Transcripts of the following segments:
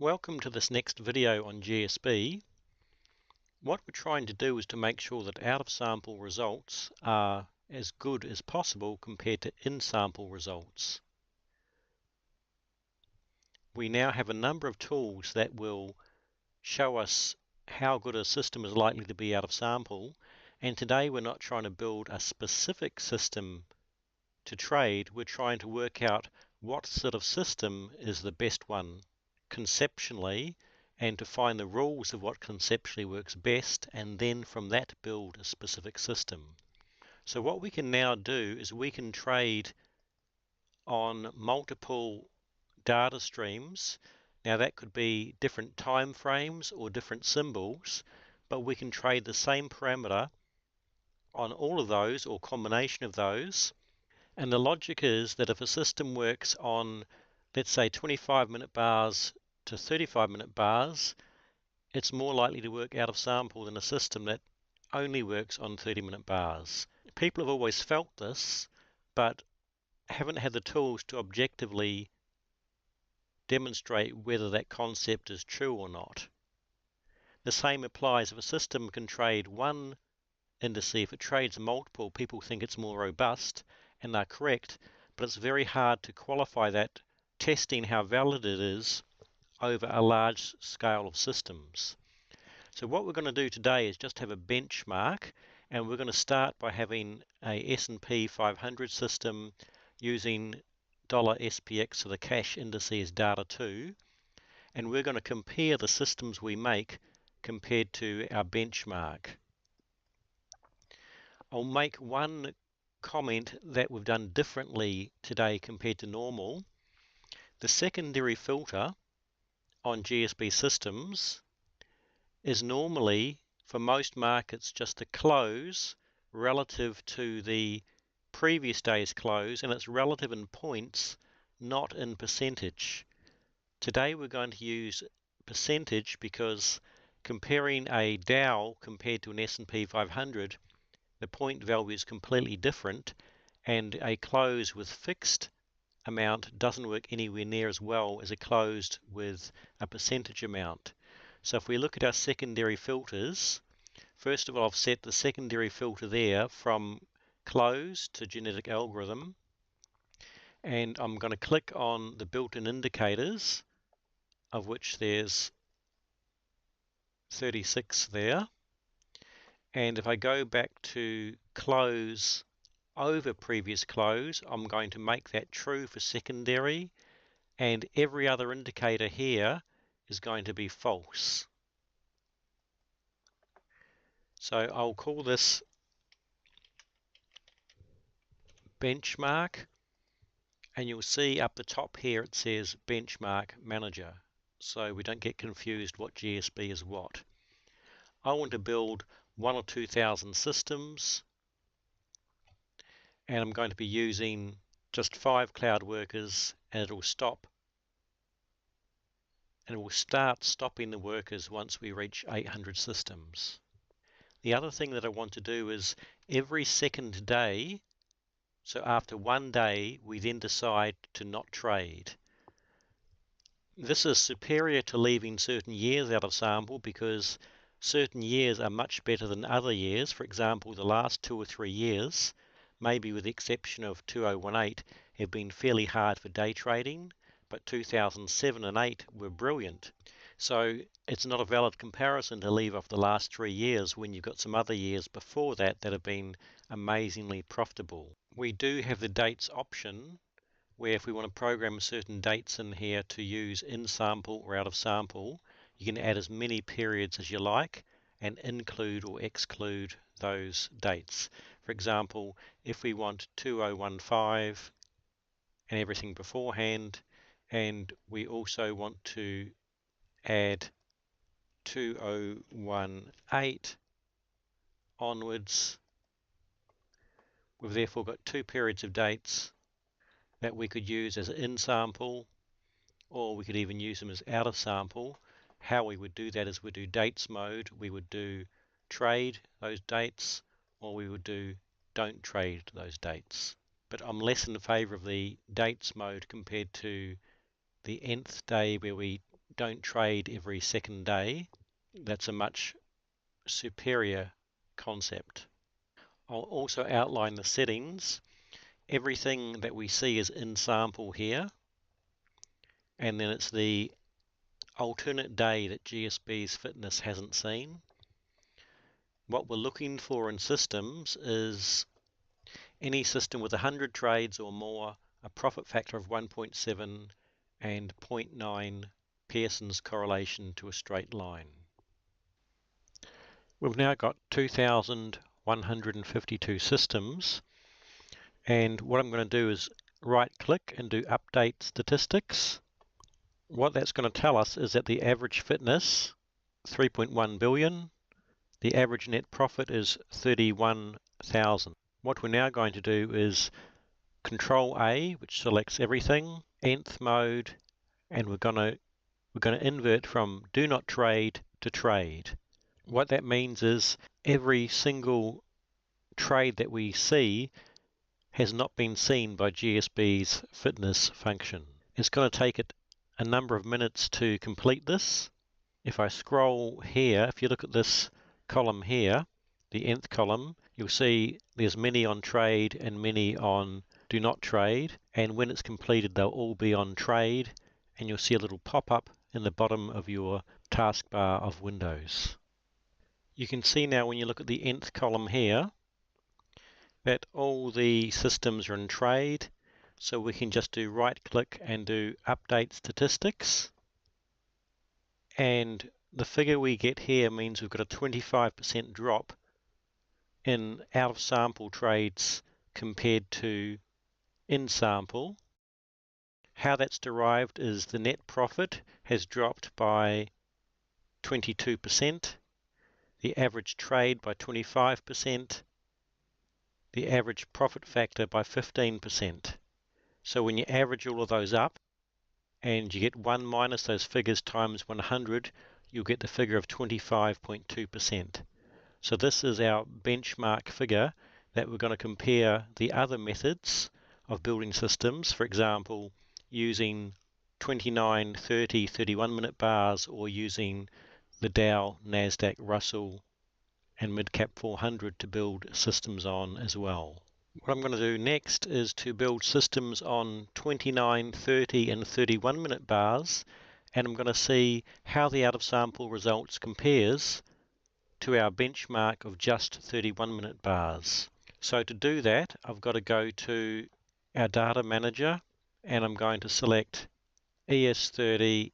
Welcome to this next video on GSB. What we're trying to do is to make sure that out-of-sample results are as good as possible compared to in-sample results. We now have a number of tools that will show us how good a system is likely to be out of sample, and today we're not trying to build a specific system to trade. We're trying to work out what sort of system is the best one conceptually, and to find the rules of what conceptually works best, and then from that build a specific system. So what we can now do is we can trade on multiple data streams. Now that could be different time frames or different symbols, but we can trade the same parameter on all of those or combination of those. And the logic is that if a system works on, let's say, 25-minute bars to 35-minute bars, it's more likely to work out of sample than a system that only works on 30-minute bars. People have always felt this, but haven't had the tools to objectively demonstrate whether that concept is true or not. The same applies if a system can trade one indice. If it trades multiple, people think it's more robust, and they're correct, but it's very hard to qualify that, testing how valid it is over a large scale of systems. So what we're going to do today is just have a benchmark, and we're going to start by having a S&P 500 system using $SPX, so the cash indices data 2, and we're going to compare the systems we make compared to our benchmark. I'll make one comment that we've done differently today compared to normal. The secondary filter on GSB systems is normally, for most markets, just the close relative to the previous day's close, and it's relative in points, not in percentage. Today we're going to use percentage because comparing a Dow compared to an S&P 500, the point value is completely different, and a close with fixed amount doesn't work anywhere near as well as a closed with a percentage amount. So if we look at our secondary filters, first of all, I've set the secondary filter there from close to genetic algorithm, and I'm going to click on the built-in indicators, of which there's 36 there. And if I go back to close over previous close, I'm going to make that true for secondary, and every other indicator here is going to be false. So I'll call this benchmark, and you'll see up the top here it says benchmark manager, so we don't get confused what GSB is what. I want to build 1,000 or 2,000 systems, and I'm going to be using just 5 cloud workers, and it will stop, and it will start stopping the workers once we reach 800 systems. The other thing that I want to do is every second day, so after one day, we then decide to not trade. This is superior to leaving certain years out of sample because certain years are much better than other years. For example, the last 2 or 3 years, maybe with the exception of 2018, have been fairly hard for day trading, but 2007 and 8 were brilliant. So it's not a valid comparison to leave off the last 3 years when you've got some other years before that that have been amazingly profitable. We do have the dates option, where if we want to program certain dates in here to use in sample or out of sample, you can add as many periods as you like and include or exclude those dates. For example, if we want 2015 and everything beforehand, and we also want to add 2018 onwards, we've therefore got 2 periods of dates that we could use as in sample, or we could even use them as out of sample. How we would do that is we do dates mode, we would do trade those dates, or we would do don't trade those dates. But I'm less in favor of the dates mode compared to the nth day where we don't trade every second day. That's a much superior concept. I'll also outline the settings. Everything that we see is in sample here, and then it's the alternate day that GSB's fitness hasn't seen. What we're looking for in systems is any system with 100 trades or more, a profit factor of 1.7 and 0.9 Pearson's correlation to a straight line. We've now got 2,152 systems, and what I'm going to do is right click and do update statistics. What that's going to tell us is that the average fitness 3.1 billion, the average net profit is 31,000. What we're now going to do is Control A, which selects everything, nth mode, and we're going to invert from do not trade to trade. What that means is every single trade that we see has not been seen by GSB's fitness function. It's going to take it a number of minutes to complete this. If I scroll here, if you look at this column here, the nth column, you'll see there's many on trade and many on do not trade, and when it's completed they'll all be on trade, and you'll see a little pop-up in the bottom of your taskbar of Windows. You can see now when you look at the nth column here that all the systems are in trade, so we can just do right click and do update statistics, and the figure we get here means we've got a 25% drop in out of sample trades compared to in sample. How that's derived is the net profit has dropped by 22%, the average trade by 25%, the average profit factor by 15%. So when you average all of those up and you get 1 minus those figures times 100, you'll get the figure of 25.2%. So this is our benchmark figure that we're going to compare the other methods of building systems, for example, using 29, 30, 31-minute bars, or using the Dow, Nasdaq, Russell, and midcap 400 to build systems on as well. What I'm going to do next is to build systems on 29, 30, and 31-minute bars, and I'm going to see how the out-of-sample results compares to our benchmark of just 31-minute bars. So to do that, I've got to go to our data manager, and I'm going to select ES30,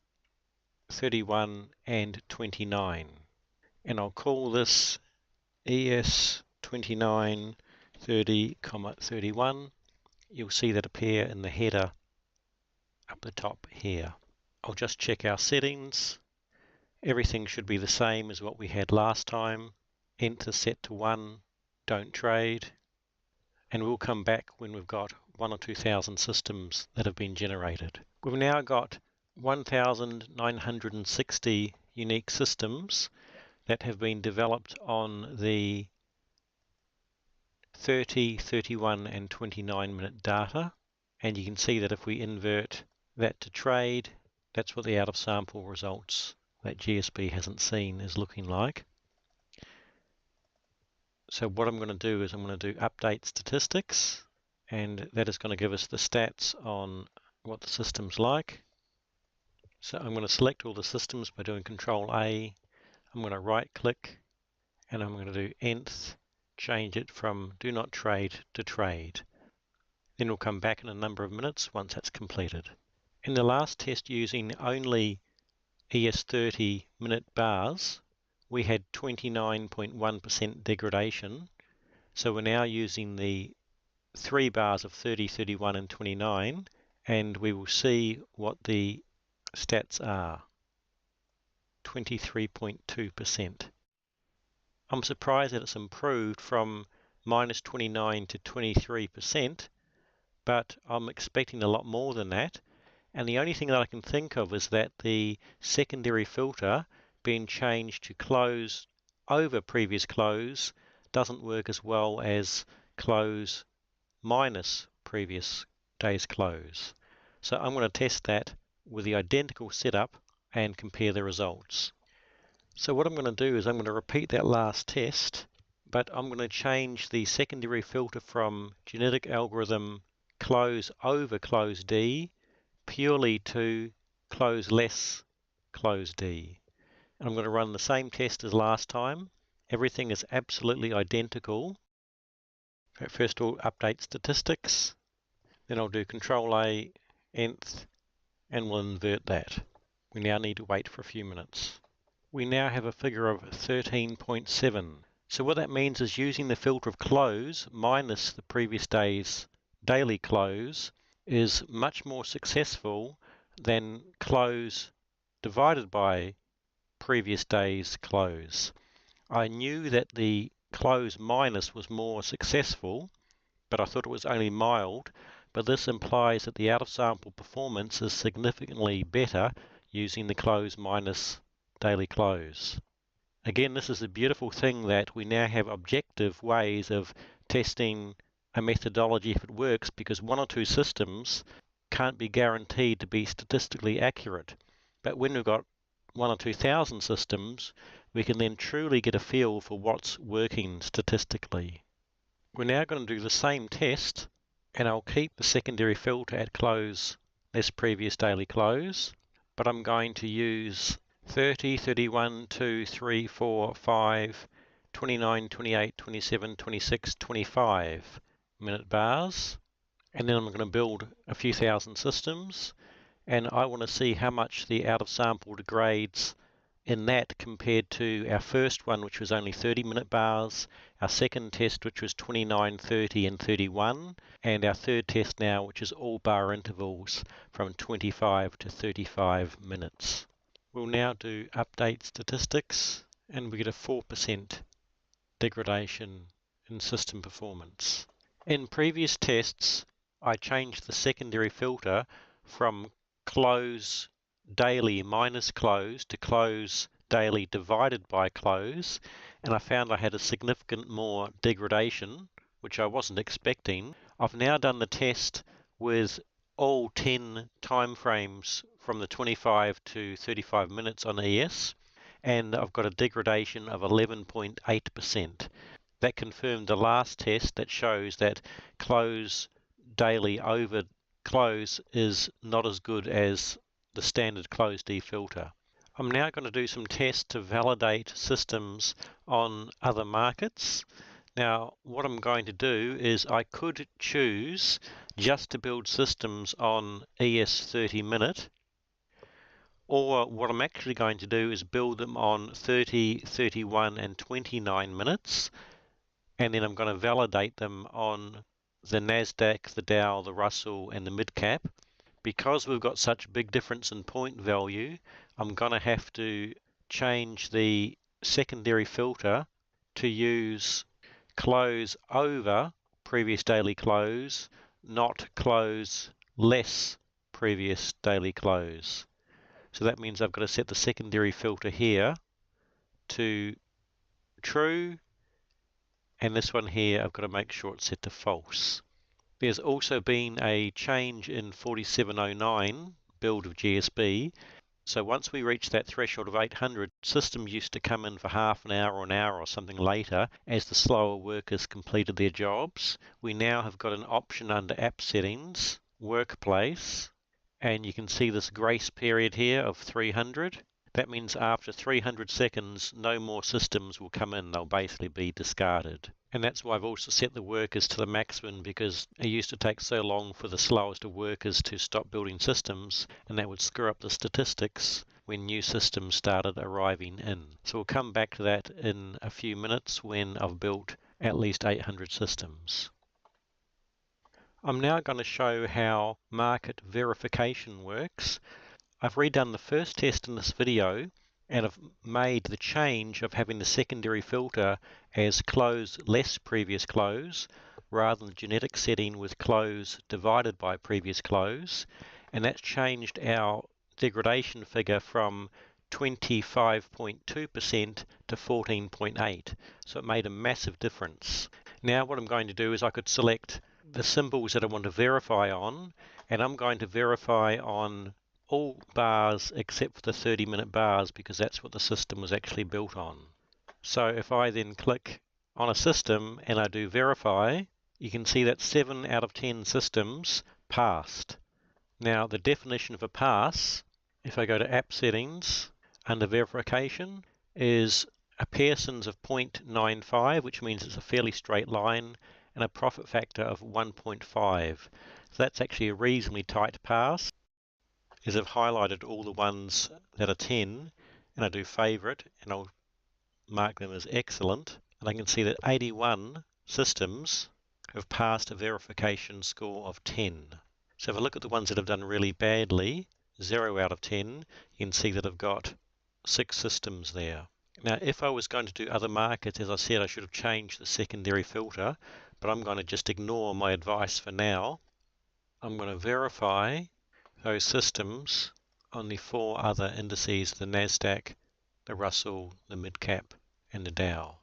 31, and 29. And I'll call this ES29, 30, 31. You'll see that appear in the header up the top here. I'll just check our settings. Everything should be the same as what we had last time. Enter set to 1, don't trade. And we'll come back when we've got 1,000 or 2,000 systems that have been generated. We've now got 1,960 unique systems that have been developed on the 30, 31, and 29-minute data. And you can see that if we invert that to trade, that's what the out-of-sample results that GSB hasn't seen is looking like. So what I'm going to do is I'm going to do update statistics, and that is going to give us the stats on what the system's like. So I'm going to select all the systems by doing Control A. I'm going to right click and I'm going to do nth, change it from do not trade to trade. Then we'll come back in a number of minutes once that's completed. In the last test using only ES30 minute bars, we had 29.1% degradation. So we're now using the 3 bars of 30, 31, and 29, and we will see what the stats are. 23.2%. I'm surprised that it's improved from minus 29 to 23%, but I'm expecting a lot more than that. And the only thing that I can think of is that the secondary filter being changed to close over previous close doesn't work as well as close minus previous day's close. So I'm going to test that with the identical setup and compare the results. So what I'm going to do is I'm going to repeat that last test, but I'm going to change the secondary filter from genetic algorithm close over close D purely to close less close D. And I'm going to run the same test as last time. Everything is absolutely identical. First I'll update statistics, then I'll do Control A, nth, and we'll invert that. We now need to wait for a few minutes. We now have a figure of 13.7. So what that means is using the filter of close minus the previous day's daily close is much more successful than close divided by previous day's close. I knew that the close minus was more successful, but I thought it was only mild, but this implies that the out-of-sample performance is significantly better using the close minus daily close. Again, this is a beautiful thing that we now have objective ways of testing a methodology if it works, because one or two systems can't be guaranteed to be statistically accurate. But when we've got 1,000 or 2,000 systems, we can then truly get a feel for what's working statistically. We're now going to do the same test, and I'll keep the secondary filter at close less previous daily close, but I'm going to use 30, 31, 2, 3, 4, 5, 29, 28, 27, 26, 25 minute bars, and then I'm going to build a few thousand systems, and I want to see how much the out-of-sample degrades in that compared to our first one, which was only 30-minute bars, our second test, which was 29, 30, and 31, and our third test now, which is all bar intervals from 25 to 35 minutes. We'll now do update statistics, and we get a 4% degradation in system performance. In previous tests, I changed the secondary filter from close daily minus close to close daily divided by close, and I found I had a significant more degradation, which I wasn't expecting. I've now done the test with all 10 time frames from the 25 to 35 minutes on ES, and I've got a degradation of 11.8%. That confirmed the last test that shows that close daily over close is not as good as the standard close D filter. I'm now going to do some tests to validate systems on other markets. Now, what I'm going to do is I could choose just to build systems on ES 30 minute, or what I'm actually going to do is build them on 30, 31, and 29 minutes, and then I'm going to validate them on the Nasdaq, the Dow, the Russell, and the midcap. Because we've got such big difference in point value, I'm going to have to change the secondary filter to use close over previous daily close, not close less previous daily close. So that means I've got to set the secondary filter here to true, and this one here I've got to make sure it's set to false. There's also been a change in 4709 build of GSB. So once we reach that threshold of 800, systems used to come in for half an hour or an hour or something later as the slower workers completed their jobs. We now have got an option under App Settings, Workplace, and you can see this grace period here of 300. That means after 300 seconds, no more systems will come in. They'll basically be discarded. And that's why I've also set the workers to the maximum, because it used to take so long for the slowest of workers to stop building systems, and that would screw up the statistics when new systems started arriving in. So we'll come back to that in a few minutes when I've built at least 800 systems. I'm now going to show how market verification works. I've redone the first test in this video, and I've made the change of having the secondary filter as close less previous close rather than the genetic setting with close divided by previous close, and that's changed our degradation figure from 25.2% to 14.8%. So it made a massive difference. Now what I'm going to do is I could select the symbols that I want to verify on, and I'm going to verify on all bars except for the 30-minute bars because that's what the system was actually built on. So if I then click on a system and I do verify, you can see that 7 out of 10 systems passed. Now the definition of a pass, if I go to app settings under verification, is a Pearson's of 0.95, which means it's a fairly straight line, and a profit factor of 1.5. So that's actually a reasonably tight pass. As I've highlighted all the ones that are 10, and I do favorite, and I'll mark them as excellent, and I can see that 81 systems have passed a verification score of 10. So if I look at the ones that have done really badly, 0 out of 10, you can see that I've got 6 systems there. Now if I was going to do other markets, as I said, I should have changed the secondary filter, but I'm going to just ignore my advice for now. I'm going to verify those systems on the 4 other indices, the Nasdaq, the Russell, the midcap, and the Dow.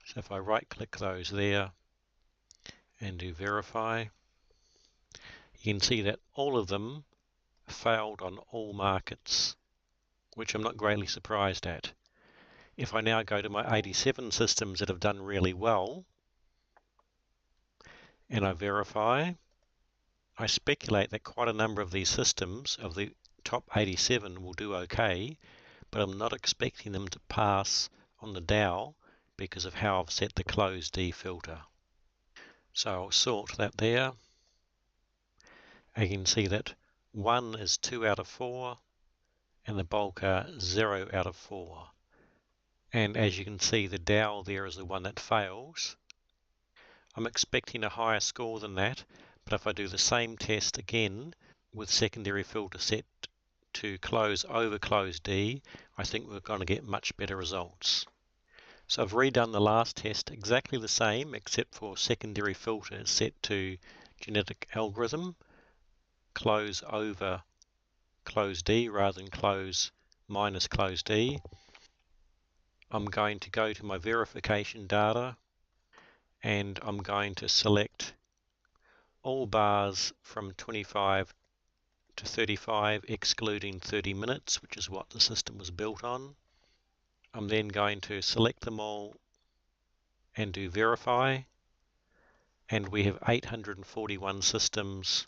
So if I right click those there and do verify, you can see that all of them failed on all markets, which I'm not greatly surprised at. If I now go to my 87 systems that have done really well and I verify, I speculate that quite a number of these systems of the top 87 will do okay, but I'm not expecting them to pass on the Dow because of how I've set the close D filter. So I'll sort that there. You can see that 1 is 2 out of 4 and the bulk are 0 out of 4. And as you can see, the Dow there is the one that fails. I'm expecting a higher score than that, but if I do the same test again with secondary filter set to close over close D, I think we're going to get much better results. So I've redone the last test exactly the same, except for secondary filter set to genetic algorithm, close over close D rather than close minus close D. I'm going to go to my verification data and I'm going to select all bars from 25 to 35 excluding 30 minutes, which is what the system was built on. I'm then going to select them all and do verify, and we have 841 systems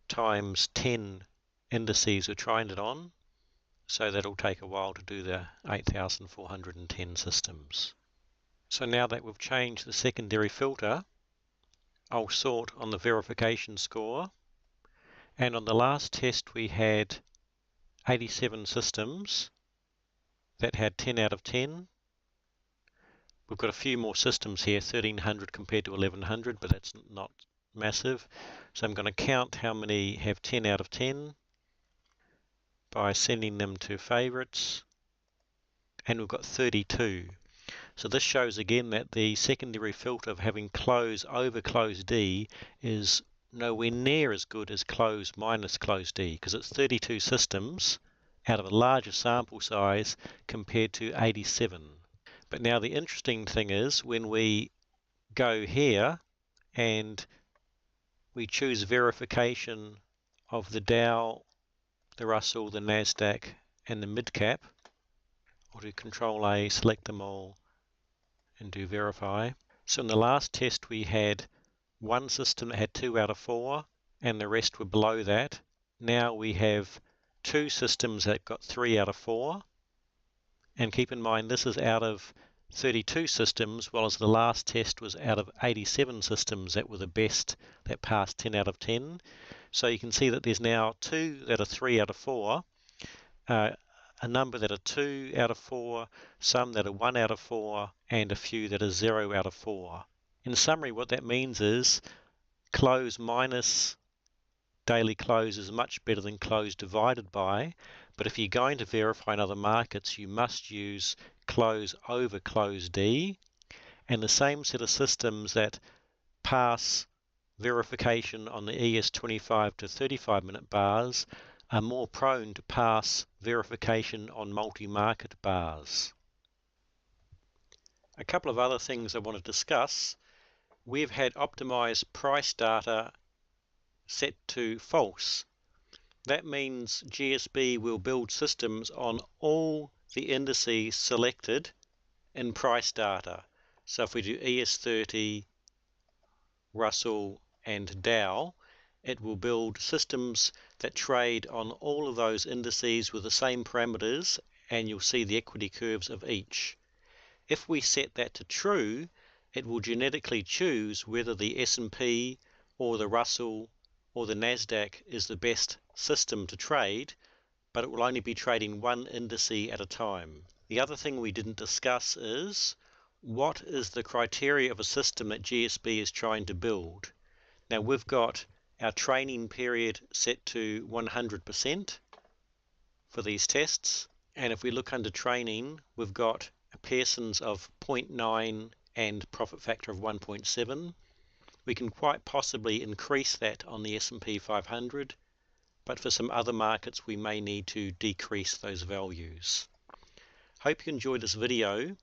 times 10 indices we're trying it on, so that'll take a while to do the 8,410 systems. So now that we've changed the secondary filter, I'll sort on the verification score, and on the last test we had 87 systems that had 10 out of 10. We've got a few more systems here, 1300 compared to 1100, but that's not massive. So I'm going to count how many have 10 out of 10 by sending them to favorites, and we've got 32. So this shows again that the secondary filter of having close over close D is nowhere near as good as close minus close D, because it's 32 systems out of a larger sample size compared to 87. But now the interesting thing is when we go here and we choose verification of the Dow, the Russell, the Nasdaq, and the midcap, or do Control A, select them all, and do verify. So in the last test we had one system that had 2 out of 4 and the rest were below that. Now we have 2 systems that got 3 out of 4, and keep in mind this is out of 32 systems, whereas the last test was out of 87 systems that were the best, that passed 10 out of 10. So you can see that there's now 2 that are 3 out of 4, a number that are 2 out of 4, some that are 1 out of 4, and a few that are 0 out of 4. In summary, what that means is close minus daily close is much better than close divided by, but if you're going to verify in other markets, you must use close over close D, and the same set of systems that pass verification on the ES25 to 35 minute bars are more prone to pass verification on multi-market bars. A couple of other things I want to discuss. We've had optimized price data set to false. That means GSB will build systems on all the indices selected in price data. So if we do ES30, Russell, and Dow, it will build systems that trade on all of those indices with the same parameters, and you'll see the equity curves of each. If we set that to true, it will genetically choose whether the S&P or the Russell or the Nasdaq is the best system to trade, but it will only be trading one indice at a time. The other thing we didn't discuss is what is the criteria of a system that GSB is trying to build. Now we've got our training period set to 100% for these tests, and if we look under training, we've got a Pearson's of 0.9 and profit factor of 1.7. We can quite possibly increase that on the S&P 500, but for some other markets we may need to decrease those values. Hope you enjoyed this video.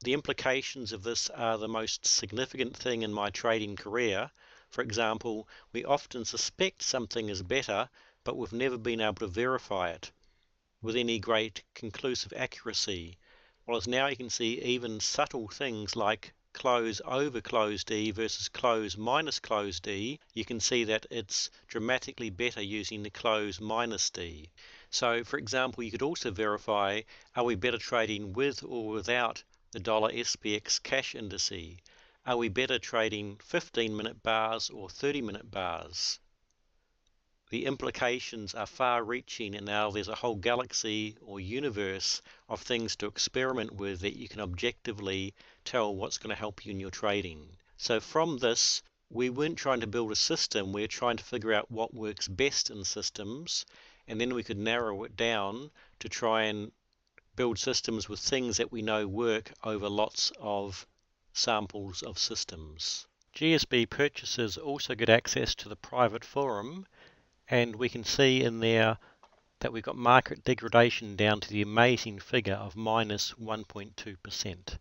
The implications of this are the most significant thing in my trading career. For example, we often suspect something is better, but we've never been able to verify it with any great conclusive accuracy. Whereas now you can see even subtle things like close over close D versus close minus close D, you can see that it's dramatically better using the close minus D. So for example, you could also verify, are we better trading with or without the dollar SPX cash indice? Are we better trading 15-minute bars or 30-minute bars? The implications are far-reaching, and now there's a whole galaxy or universe of things to experiment with that you can objectively tell what's going to help you in your trading. So from this, we weren't trying to build a system, we're trying to figure out what works best in systems, and then we could narrow it down to try and build systems with things that we know work over lots of samples of systems. GSB purchasers also get access to the private forum, and we can see in there that we've got market degradation down to the amazing figure of minus 1.2%.